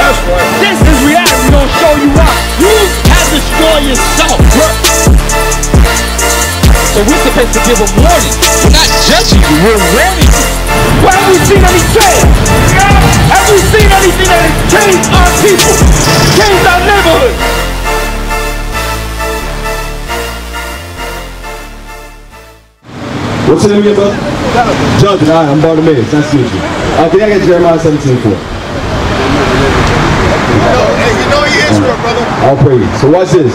That's right. This is reality. We're gonna show you why. You have destroyed yourself. So we're supposed to give a warning. We're not judging you, we're warning you. Well, have we seen any change? Have we seen anything that has changed our people? Changed our neighborhood? What's your name again, brother? Jonathan. All right, I'm Bartimaeus. Nice to meet you. Can I get Jeremiah 17:4? Hey, you know he is for brother. All praise. So watch this.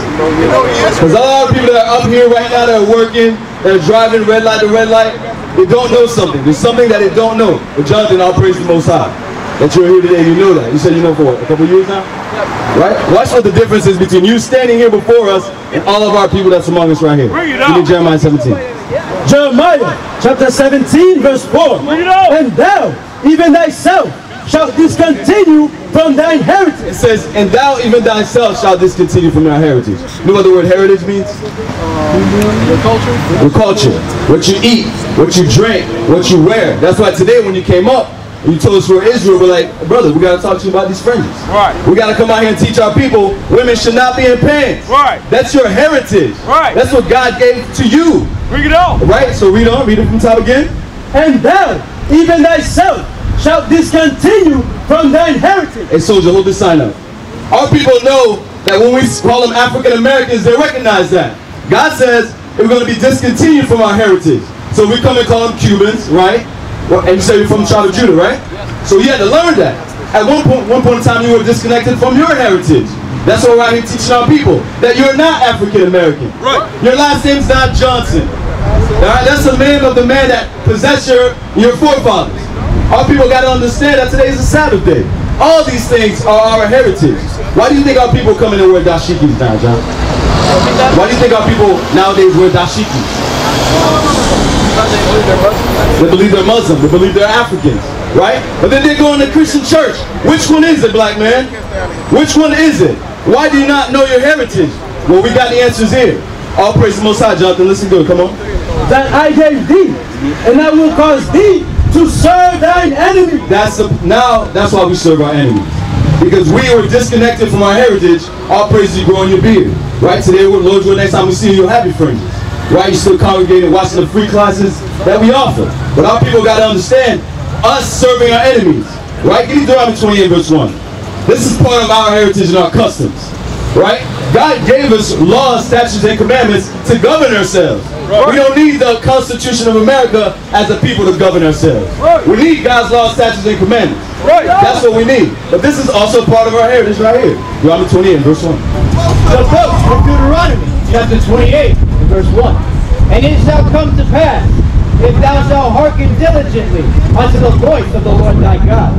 Because a lot of people that are up here right now that are working, that are driving red light to red light, they don't know something. There's something that they don't know. But Jonathan, all praise the Most High. That you're here today, you know that. You said you know for what, a couple years now? Right? Watch what the difference is between you standing here before us and all of our people that's among us right here. Give me Jeremiah 17. Jeremiah chapter 17 verse 4. And thou, even thyself, shalt discontinue from thine heritage. It says, and thou even thyself shalt discontinue from thy heritage. You know what the word heritage means? Your culture? Your culture. What you eat, what you drink, what you wear. That's why today when you came up, you told us we're Israel, we're like, brother, we got to talk to you about these fringes. Right. We got to come out here and teach our people women should not be in pants. Right. That's your heritage. Right. That's what God gave to you. Bring it on. Right? So read on. Read it from the top again. And thou, even thyself, shalt discontinue from thine heritage. Hey, soldier, hold this sign up. Our people know that when we call them African Americans, they recognize that. God says we're going to be discontinued from our heritage. So we come and call them Cubans, right? And you say you're from the tribe of Judah, right? So you had to learn that. At one point in time, you were disconnected from your heritage. That's why we're out here teaching our people that you're not African American. Right. Your last name's not Johnson. All right? That's the name of the man that possessed your forefathers. Our people got to understand that today is a Sabbath day. All these things are our heritage. Why do you think our people come in and wear dashikis now, John? Why do you think our people nowadays wear dashikis? They believe they're Muslim. They believe they're Africans, right? But then they go in the Christian church. Which one is it, black man? Which one is it? Why do you not know your heritage? Well, we got the answers here. All praise the Most High, Jonathan. Listen good. Come on. That I gave thee, and I will cause thee to serve thine enemy. That's why we serve our enemies. Because we were disconnected from our heritage. All praise you grow in your beard. Right? Today, Lord, next time we see you, you'll have your fringes. Right? You're still congregating, watching the free classes that we offer. But our people got to understand us serving our enemies. Right? Give me Deuteronomy 28 verse 1. This is part of our heritage and our customs. Right? God gave us laws, statutes, and commandments to govern ourselves. Right. We don't need the Constitution of America as a people to govern ourselves. Right. We need God's laws, statutes, and commandments. Right. That's what we need. But this is also part of our heritage right here. Deuteronomy 28 verse 1. The book of Deuteronomy, chapter 28, verse 1. And it shall come to pass, if thou shalt hearken diligently unto the voice of the Lord thy God,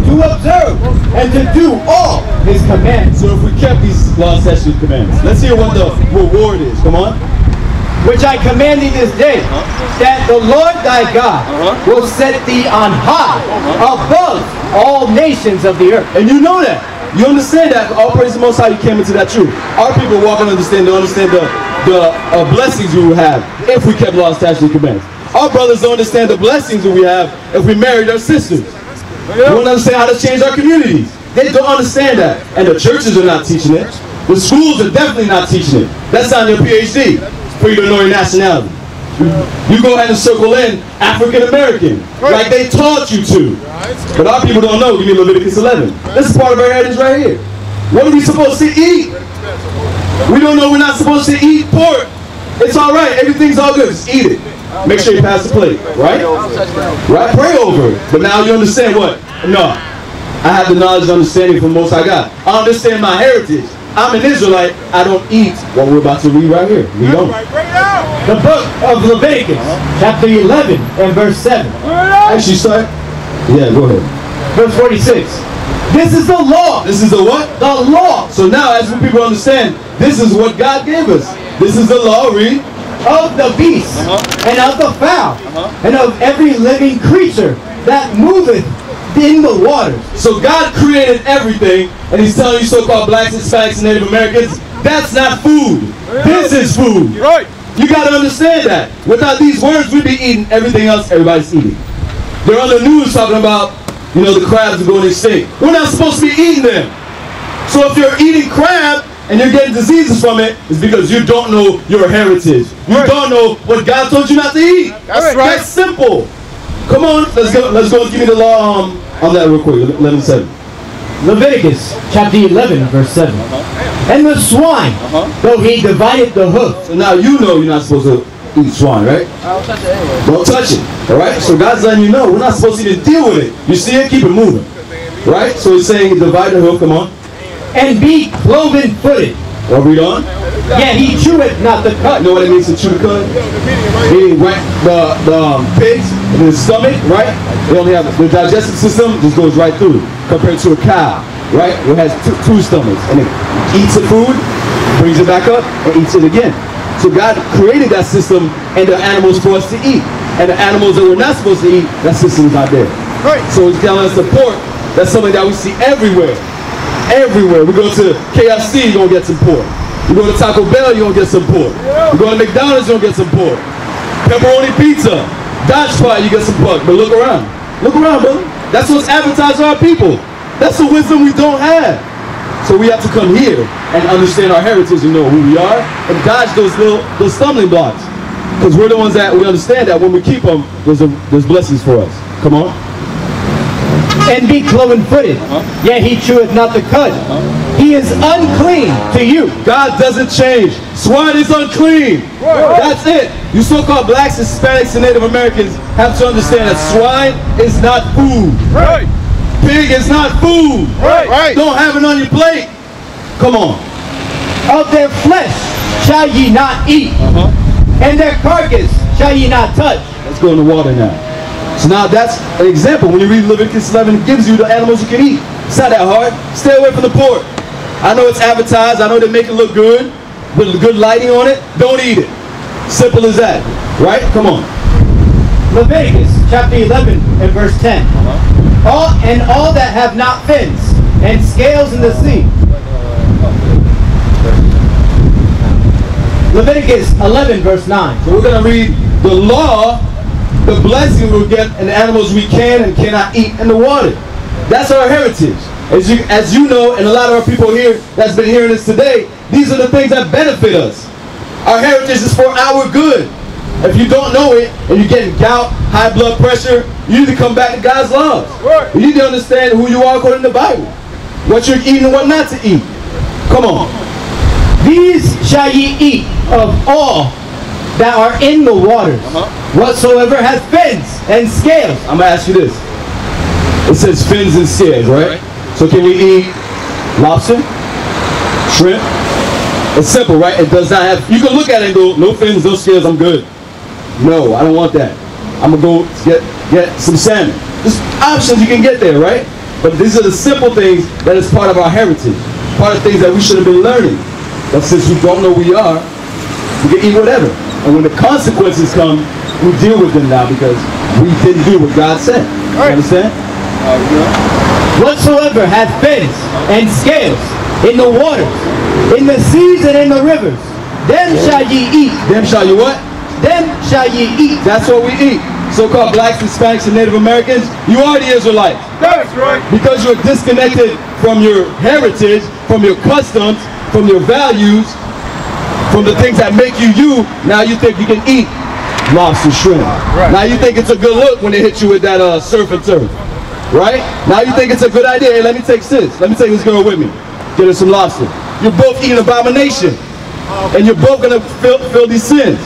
to observe and to do all his commandments. So if we kept these laws, statutes, and commandments, let's hear what the reward is. Come on. Which I command thee this day, that the Lord thy God will set thee on high above all nations of the earth. And you know that. You understand that. All praise the Most High, you came into that truth. Our people walk and understand the blessings we would have if we kept laws, statutes, and commandments. Our brothers don't understand the blessings that we have if we married our sisters. They don't understand how to change our communities. They don't understand that. And the churches are not teaching it. The schools are definitely not teaching it. That's on your PhD, for you to know your nationality. You go ahead and circle in African American, like they taught you to. But our people don't know. Give me Leviticus 11. This is part of our heritage right here. What are we supposed to eat? We don't know we're not supposed to eat pork. It's all right. Everything's all good. Just eat it. Make sure you pass the plate, right? Right? Pray over it. But now you understand what? No. I have the knowledge and understanding from Most High God. I understand my heritage. I'm an Israelite. I don't eat what we're about to read right here. We don't. The book of Leviticus, chapter 11 and verse 7. Actually, start. Yeah, go ahead. Verse 46. This is the law. This is the what? The law. So now, as people understand, this is what God gave us. This is the law, read. Of the beast, and of the fowl, and of every living creature that moveth in the waters. So God created everything, and he's telling you so-called blacks, Hispanics, and Native Americans, that's not food. This is food. Right. You got to understand that. Without these words, we'd be eating everything else everybody's eating. They're on the news talking about you know, the crabs are going extinct. We're not supposed to be eating them. So if you're eating crab and you're getting diseases from it, it's because you don't know your heritage. You don't know what God told you not to eat. That's right. That's simple. Come on, let's go. Give me the law on that real quick. 11:7. Leviticus chapter 11, verse 7. And the swine, though he divided the hoof. So now you know you're not supposed to eat swine, right? I'll touch it anyway. Don't touch it, all right? So God's letting you know we're not supposed to even deal with it. You see it, keep it moving, right? So he's saying divide the hoof, come on. And be cloven-footed. Well, read on. Yet he cheweth not the cud. You know what it means to chew the cud? Meaning, right, the pigs in the stomach, right? They only have the digestive system just goes right through compared to a cow, right? It has two stomachs and it eats the food, brings it back up, and eats it again. So God created that system and the animals for us to eat. And the animals that we're not supposed to eat, that system is not there. Right. So he's telling us the pork, that's something that we see everywhere. Everywhere. We go to KFC, you're going to get some pork. You go to Taco Bell, you're going to get some pork. You go to McDonald's, you're going to get some pork. Pepperoni pizza, Dodge Fire, you get some pork. But look around. Look around, brother. That's what's advertised to our people. That's the wisdom we don't have. So we have to come here and understand our heritage and know who we are and dodge those stumbling blocks. Because we're the ones that we understand that when we keep them, there's blessings for us. Come on. And be cloven-footed. Yet he cheweth not the cud. He is unclean to you. God doesn't change. Swine is unclean. That's it. You so-called blacks, Hispanics, and Native Americans have to understand that swine is not food. Right. Pig is not food. Right. Don't have it on your plate. Come on. Of their flesh shall ye not eat. And their carcass shall ye not touch. Let's go in the water now. So now that's an example. When you read Leviticus 11, it gives you the animals you can eat. It's not that hard. Stay away from the pork. I know it's advertised. I know they make it look good. With good lighting on it. Don't eat it. Simple as that. Right? Come on. Leviticus chapter 11 and verse 10. All that have not fins and scales in the sea. Leviticus 11 verse 9. So we're going to read the law, the blessing we'll get, and the animals we can and cannot eat in the water. That's our heritage. As you know, and a lot of our people here that's been hearing this today, these are the things that benefit us. Our heritage is for our good. If you don't know it, and you're getting gout, high blood pressure, you need to come back to God's laws. You need to understand who you are according to the Bible. What you're eating and what not to eat. Come on. These shall ye eat of all that are in the waters, whatsoever has fins and scales. I'm going to ask you this. It says fins and scales, right? So can we eat lobster, shrimp? It's simple, right? It does not have, you can look at it and go, no fins, no scales, I'm good. No, I don't want that. I'm going to go get some salmon. There's options you can get there, right? But these are the simple things that is part of our heritage. Part of things that we should have been learning. But since we don't know who we are, we can eat whatever. And when the consequences come, we deal with them now because we didn't do what God said. You understand? Whatsoever hath fins and scales in the waters, in the seas and in the rivers, them shall ye eat. Them shall you what? Them shall ye eat. That's what we eat. So-called blacks, Hispanics, and Native Americans, you are the Israelites. That's right. Because you're disconnected from your heritage, from your customs, from your values, from the things that make you you, now you think you can eat lobster, shrimp. Now you think it's a good look when they hit you with that surf and turf. Right? Now you think it's a good idea. Hey, let me take sis. Let me take this girl with me. Get her some lobster. You're both eating abomination. And you're both going to feel these sins.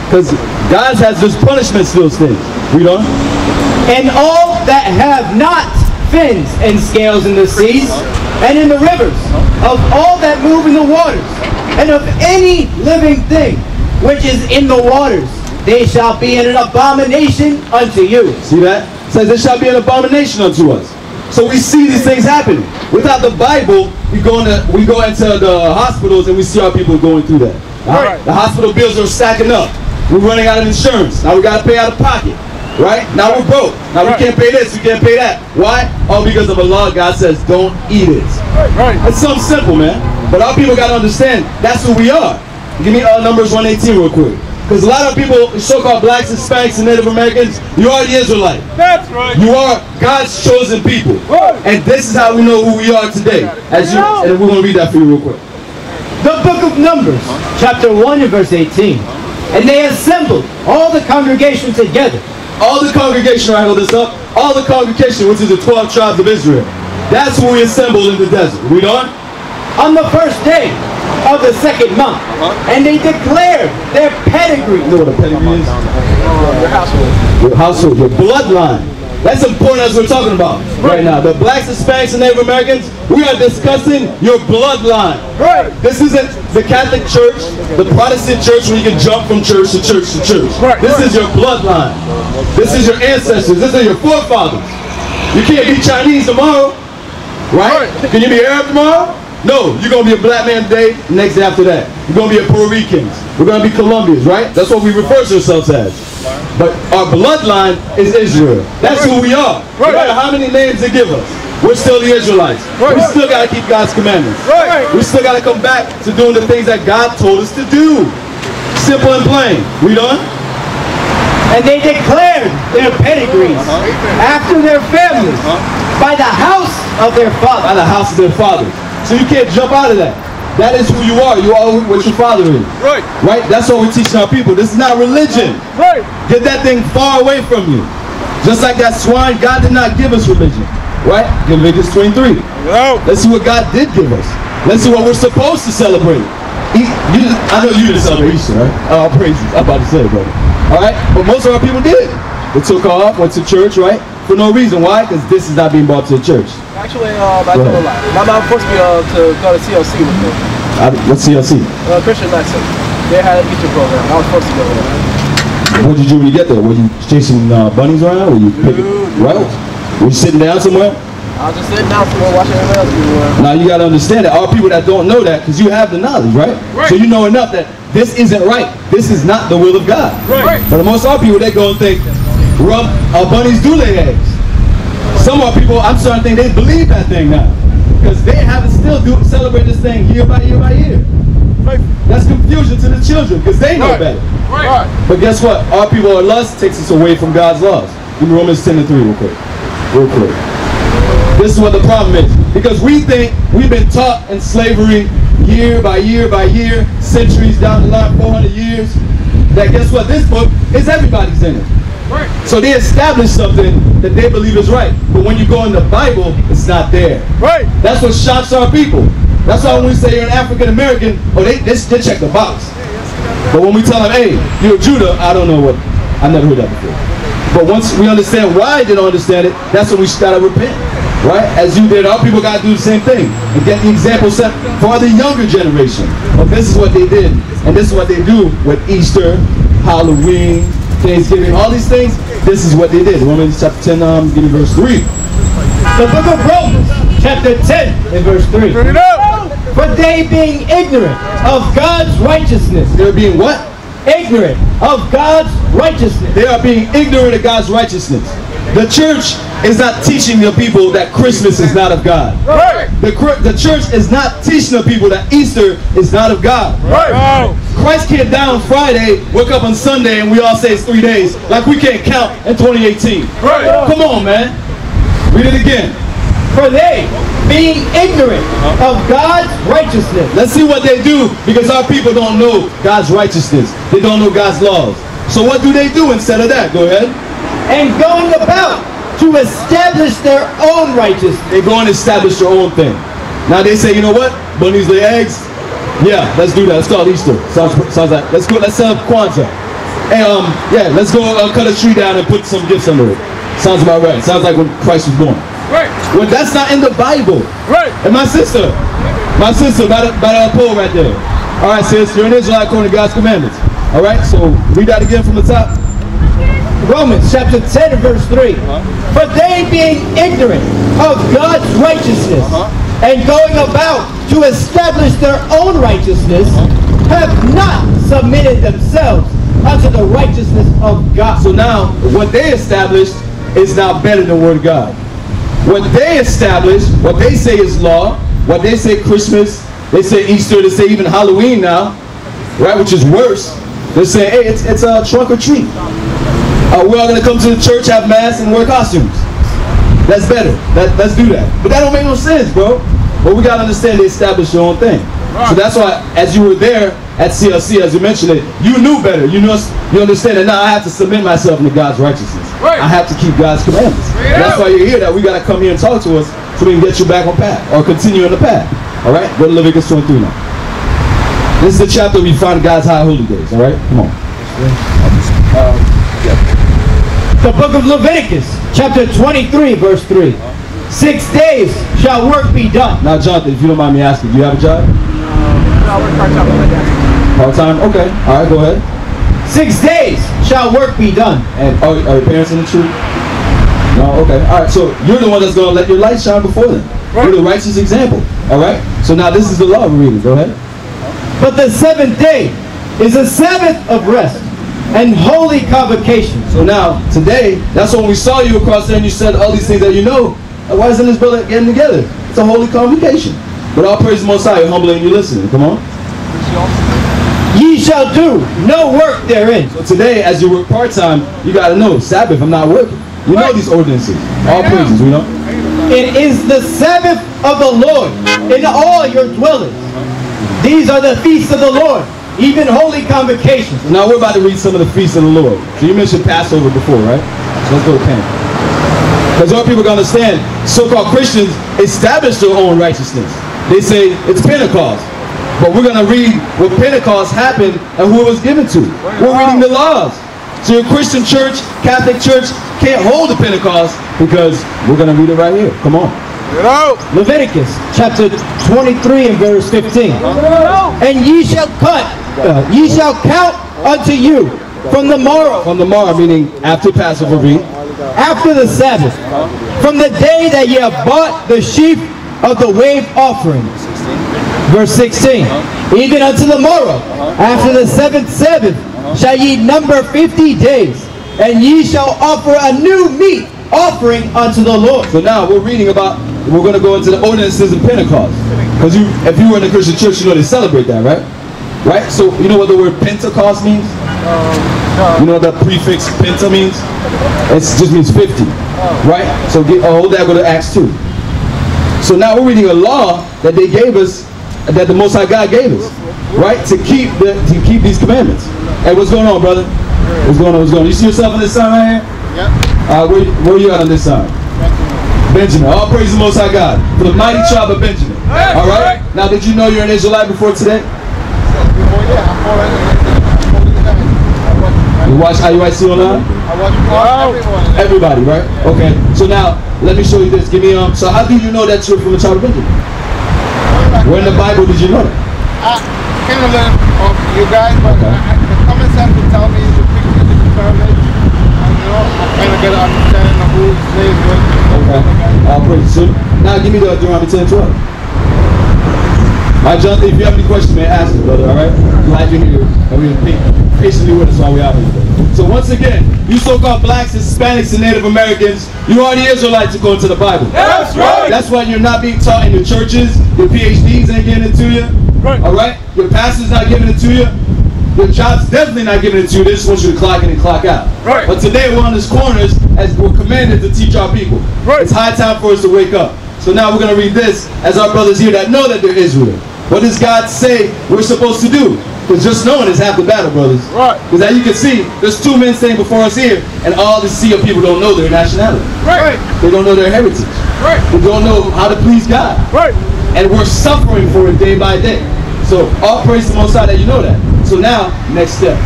Because God has this punishment to those things. Read on. And all that have not fins and scales in the seas and in the rivers, of all that move in the waters, and of any living thing which is in the waters, they shall be an abomination unto you. See that? It says it shall be an abomination unto us. So we see these things happening. Without the Bible, we go into the hospitals and we see our people going through that. Right? The hospital bills are stacking up. We're running out of insurance. Now we got to pay out of pocket. Right? Now we're broke. Now we can't pay this, we can't pay that. Why? All because of a law God says don't eat it. It's something simple, man. But our people got to understand that's who we are. Give me Numbers 1:18 real quick. Because a lot of people, so-called blacks, Hispanics, and Native Americans, you are the Israelite. That's right. You are God's chosen people. And this is how we know who we are today. And we're going to read that for you real quick. The book of Numbers, chapter 1 and verse 18. And they assembled all the congregation together. All the congregation, I hold this up. All the congregation, which is the 12 tribes of Israel. That's who we assembled in the desert. Read on. On the first day of the second month. And they declared their pedigree. You know what a pedigree is? Your household. Your household, your bloodline. That's important as we're talking about right now. The blacks, Hispanics, and Native Americans, we are discussing your bloodline. Right. This isn't the Catholic Church, the Protestant church where you can jump from church to church to church. Right. This is your bloodline. This is your ancestors. This are your forefathers. You can't be Chinese tomorrow, right? Can you be Arab tomorrow? No, you're going to be a black man today, next day after that. You're going to be a Puerto Ricans. We're going to be Colombians, right? That's what we refer to ourselves as. But our bloodline is Israel. That's who we are. No matter how many names they give us, we're still the Israelites. We still got to keep God's commandments. We still got to come back to doing the things that God told us to do. Simple and plain. Read on. And they declared their pedigrees after their families by the house of their fathers. By the house of their fathers. So you can't jump out of that. That is who you are. You are what your father is. Right. Right? That's what we're teaching our people. This is not religion. Right. Get that thing far away from you. Just like that swine, God did not give us religion. Right? Leviticus 23. No. Let's see what God did give us. Let's see what we're supposed to celebrate. I know you didn't celebrate Easter, right? Oh, praise you. I'm about to say it, brother. Alright? But most of our people did. They took off, went to church, right? For no reason. Why? Because this is not being brought to the church. Actually, I told a lie. I'm supposed to be to go to CLC with them. What's CLC? Christian Night Center. They had an Easter program. I was supposed to go there. What did you do when you get there? Were you chasing bunnies around? Were you picking? Right? Were you sitting down somewhere? I was just sitting down somewhere watching everybody else do it. Now you got to understand that all people that don't know that, because you have the knowledge, right? So you know enough that this isn't right. This is not the will of God. Right. For the most of our people, they go and think, bunnies do lay eggs. Some of our people, I'm starting to think they believe that thing now, because they haven't still celebrate this thing year by year by year. That's confusion to the children, because they know better. Right. But guess what? Our people are lust takes us away from God's laws. Give me Romans 10:3 real quick. Real quick. This is what the problem is. Because we think we've been taught in slavery year by year by year, centuries down the line, 400 years, that guess what? This book is everybody's in it. Right. So they establish something that they believe is right. But when you go in the Bible, it's not there. Right. That's what shocks our people. That's why when we say you're an African American, they check the box. But when we tell them, hey, you're a Judah, I don't know what, I never heard that before. But once we understand why they don't understand it, that's when we gotta repent. Right? As you did, our people gotta do the same thing. And get the example set for the younger generation. But this is what they did. And this is what they do with Easter, Halloween, Thanksgiving, all these things. This is what they did. Romans chapter 10, give me verse 3. The book of Romans, chapter 10 and verse 3. Bring it up. For they being ignorant of God's righteousness. They're being what? Ignorant of God's righteousness. They are being ignorant of God's righteousness. The church is not teaching the people that Christmas is not of God. Right. The church is not teaching the people that Easter is not of God. Right. Christ can't die on Friday, wake up on Sunday, and we all say it's 3 days. Like we can't count in 2018. Right. Come on, man. Read it again. For they, being ignorant of God's righteousness. Let's see what they do, because our people don't know God's righteousness. They don't know God's laws. So what do they do instead of that? Go ahead. And going about to establish their own righteousness. They go and establish their own thing. Now they say, you know what? Bunnies lay eggs. Yeah, let's do that. Let's call it Easter. Sounds like, let's go. Let's set up Kwanzaa. And yeah, let's go cut a tree down and put some gifts under it. Sounds about right. Sounds like when Christ was born. Right. Well, that's not in the Bible. Right. And my sister, by that pole right there. All right, sis, you're an Israelite according to God's commandments. All right, so read that again from the top. Romans chapter 10 and verse 3. For they being ignorant of God's righteousness and going about to establish their own righteousness have not submitted themselves unto the righteousness of God. So now, what they established is now better than the Word of God. What they establish, what they say is law, what they say Christmas, they say Easter, they say even Halloween now, right, which is worse. They're saying, hey, it's a trunk or treat. We're all going to come to the church, have mass, and wear costumes. That's better. Let's do that. But that don't make no sense, bro. But we got to understand they established their own thing. So that's why, as you were there at CLC, as you mentioned it, you knew better. You understand that now I have to submit myself into God's righteousness. Right. I have to keep God's commandments. That's why you're here, that we got to come here and talk to us so we can get you back on path, or continue on the path. All right? Go to Leviticus 23 now. This is the chapter we find God's high holy days. All right? Come on. The book of Leviticus, chapter 23, verse 3. 6 days shall work be done. Now, Jonathan, if you don't mind me asking, do you have a job? I work part-time. Part-time? Okay. All right, go ahead. 6 days shall work be done. And are your parents in the truth? No? Okay. All right, so you're the one that's going to let your light shine before them. Right. You're the righteous example. All right? So now this is the law we're reading. Go ahead. But the 7th day is a Sabbath of rest and holy convocation. So now, today, that's when we saw you across there and you said all these things that you know. Why isn't this brother getting together? It's a holy convocation. But all praise the Most High, you're humbly and you're listening. Come on. Ye shall do no work therein. So today, as you work part-time, you got to know, Sabbath, I'm not working. You know these ordinances. All praises, we know. It is the Sabbath of the Lord in all your dwellings. These are the feasts of the Lord, even holy convocations. Now we're about to read some of the feasts of the Lord. So you mentioned Passover before, right? So let's go to Pentecost. Because all people can understand, so-called Christians establish their own righteousness. They say it's Pentecost. But we're going to read what Pentecost happened and who it was given to. We're reading the laws. So your Christian church, Catholic church, can't hold the Pentecost because we're going to read it right here. Come on. Leviticus chapter 23 and verse 15. And ye shall count unto you from the morrow. From the morrow, meaning after Passover week. After the Sabbath. From the day that ye have bought the sheep of the wave offering. Verse 16. Even unto the morrow, after the 7th Sabbath, shall ye number 50 days. And ye shall offer a new meat offering unto the Lord. So now we're reading about, we're going to go into the ordinances of Pentecost. Because if you were in a Christian church, you know they celebrate that, right? Right? So you know what the word Pentecost means? You know what the prefix Penta means? It just means 50. Right? So hold that, go to Acts 2. So now we're reading a law that they gave us, that the Most High God gave us. Right? To keep these commandments. Hey, what's going on, brother? What's going on? What's going on? You see yourself in this sign right here? Yeah. Where you at on this sign? Benjamin. All praise the Most High God. For the mighty tribe of Benjamin. All right? Now, did you know you're an Israelite before today? You watch IUIC online? I watch everybody, right? Okay. So now, let me show you this. Give me so how do you know that you're from the tribe of Benjamin? Where in the Bible did you know that? I kind of learned from you guys, but the common sense would tell me the pictures, the pyramids, and I kind of get an understanding of who slaves were. Okay. All praise. So now give me the Deuteronomy 10:12. All right, Jonathan, if you have any questions, man, ask me, brother, all right? Glad you're here, and we're patiently with us while we're out here. So once again, you so-called blacks, Hispanics, and Native Americans, you are the Israelites according to the Bible. That's right. That's why you're not being taught in your churches. Your PhDs ain't giving it to you. Right. All right? Your pastor's not giving it to you. Your job's definitely not giving it to you. They just want you to clock in and clock out. Right. But today we're on these corners as we're commanded to teach our people. Right. It's high time for us to wake up. So now we're going to read this as our brothers here that know that they're Israel. What does God say we're supposed to do? Because just knowing is half the battle, brothers. Right. Because as you can see, there's two men standing before us here, and all the sea of people don't know their nationality. Right. They don't know their heritage. Right. They don't know how to please God. Right. And we're suffering for it day by day. So all praise to the Most High that you know that. So now, next step.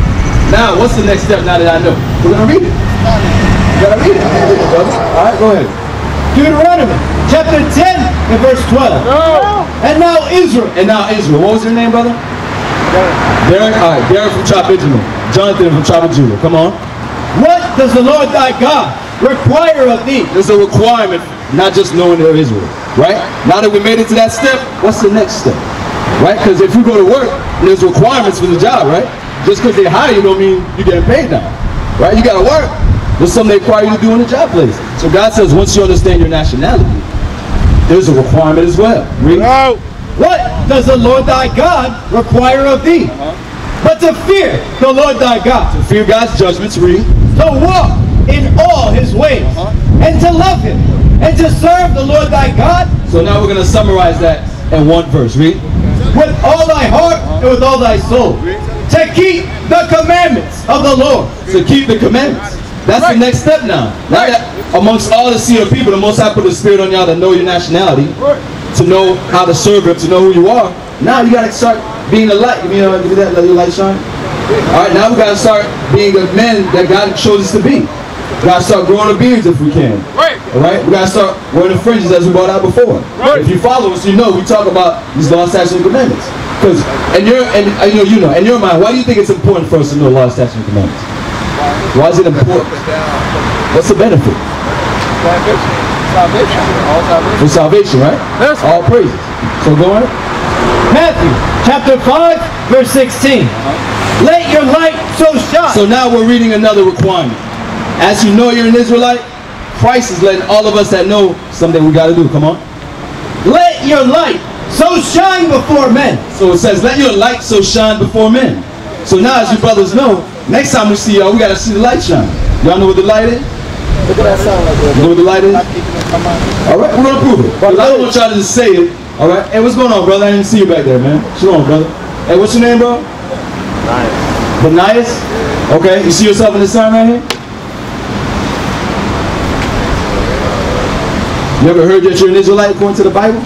Now, what's the next step now that I know? We're going to read it. You got to read it, brother. All right, go ahead. Deuteronomy chapter 10 and verse 12. No. And now Israel. And now Israel. What was your name, brother? Derek. All right, Derek from tribe Benjamin. Jonathan from tribe of Judah. Come on. What does the Lord thy God require of thee? There's a requirement, not just knowing they're Israel. Right? Now that we made it to that step, what's the next step? Right? Because if you go to work, there's requirements for the job, right? Just because they hire you don't mean you're getting paid now. Right? You got to work. There's something they require you to do in the job place. So God says once you understand your nationality, there's a requirement as well. Read. What does the Lord thy God require of thee? but to fear the Lord thy God. To fear God's judgments, read. To walk in all his ways, and to love him, and to serve the Lord thy God. So now we're going to summarize that in one verse, read. With all thy heart and with all thy soul. To keep the commandments of the Lord. To keep the commandments. That's the next step now. Now that amongst all the sea of people, the Most High put the Spirit on y'all to know your nationality, to know how to serve Him, to know who you are. Now you got to start being the light. You know, give me that, let your light shine. All right, now we got to start being the men that God chose us to be. We got to start growing the beards if we can. All right, we got to start wearing the fringes as we brought out before. If you follow us, you know we talk about these laws, statutes, and commandments. Because in your mind, why do you think it's important for us to know laws, statutes, and commandments? Why is it important? What's the benefit? Salvation. All salvation. For salvation, right? Yes. All praises. So go on. Matthew chapter 5, verse 16. Let your light so shine. So now we're reading another requirement. As you know you're an Israelite, Christ is letting all of us that know something we got to do. Come on. Let your light so shine before men. So it says, let your light so shine before men. So now as you brothers know, next time we see y'all, we got to see the light shine. Y'all know what the light is? Look at that sound like that. You know what the light is? Not keeping it come out. All right, we're going to prove it. But I don't want y'all to just say it. All right. Hey, what's going on, brother? I didn't see you back there, man. What's going on, brother? Hey, what's your name, bro? Benias. Okay. You see yourself in the sign right here? You ever heard that you're an Israelite according to the Bible?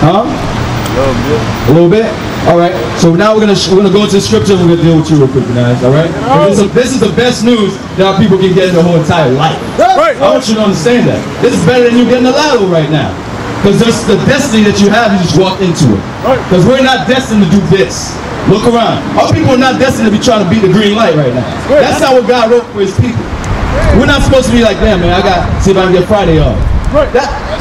Huh? A little bit. All right. So now we're gonna go into the scripture and we're gonna deal with you real quick, guys. All right. This is the best news that our people can get in their whole entire life. I want you to understand that. This is better than you getting a lotto right now. Because there's the destiny that you have, you just walk into it. Because we're not destined to do this. Look around. Our people are not destined to be trying to beat the green light right now. That's not what God wrote for His people. We're not supposed to be like, damn, man, I got to see if I can get Friday off.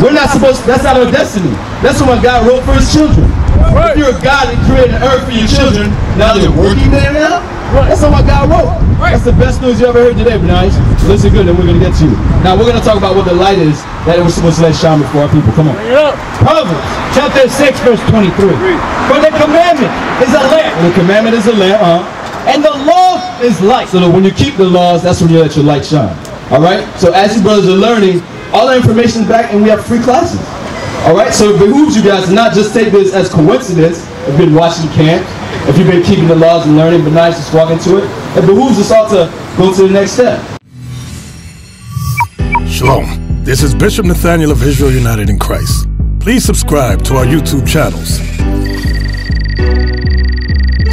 We're not supposed to, that's not our destiny. That's what God wrote for His children. If you're a God that created an earth for your children, now they're working there now? That's not what God wrote. That's the best news you ever heard today, Benias. Listen good, then we're going to get to you. Now we're going to talk about what the light is that it was supposed to let shine before our people. Come on. Proverbs chapter 6, verse 23. For the commandment is a lamp. The commandment is a lamp, and the law is light. So that when you keep the laws, that's when you let your light shine. All right? So as you brothers are learning, all our information is back and we have free classes. All right? So it behooves you guys to not just take this as coincidence. If you've been watching camp, if you've been keeping the laws and learning, but nice, just walk into it. It behooves us all to go to the next step. Shalom. This is Bishop Nathaniel of Israel United in Christ. Please subscribe to our YouTube channels.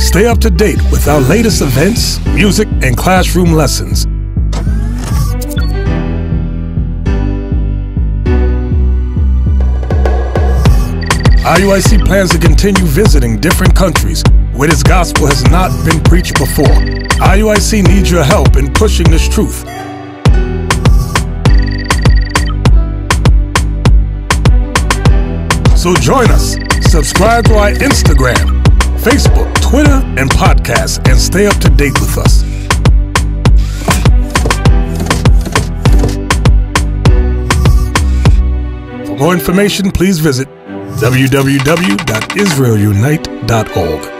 Stay up to date with our latest events, music, and classroom lessons. IUIC plans to continue visiting different countries where this gospel has not been preached before. IUIC needs your help in pushing this truth. So join us, subscribe to our Instagram, Facebook, Twitter, and podcasts, and stay up to date with us. For more information, please visit www.israelunite.org.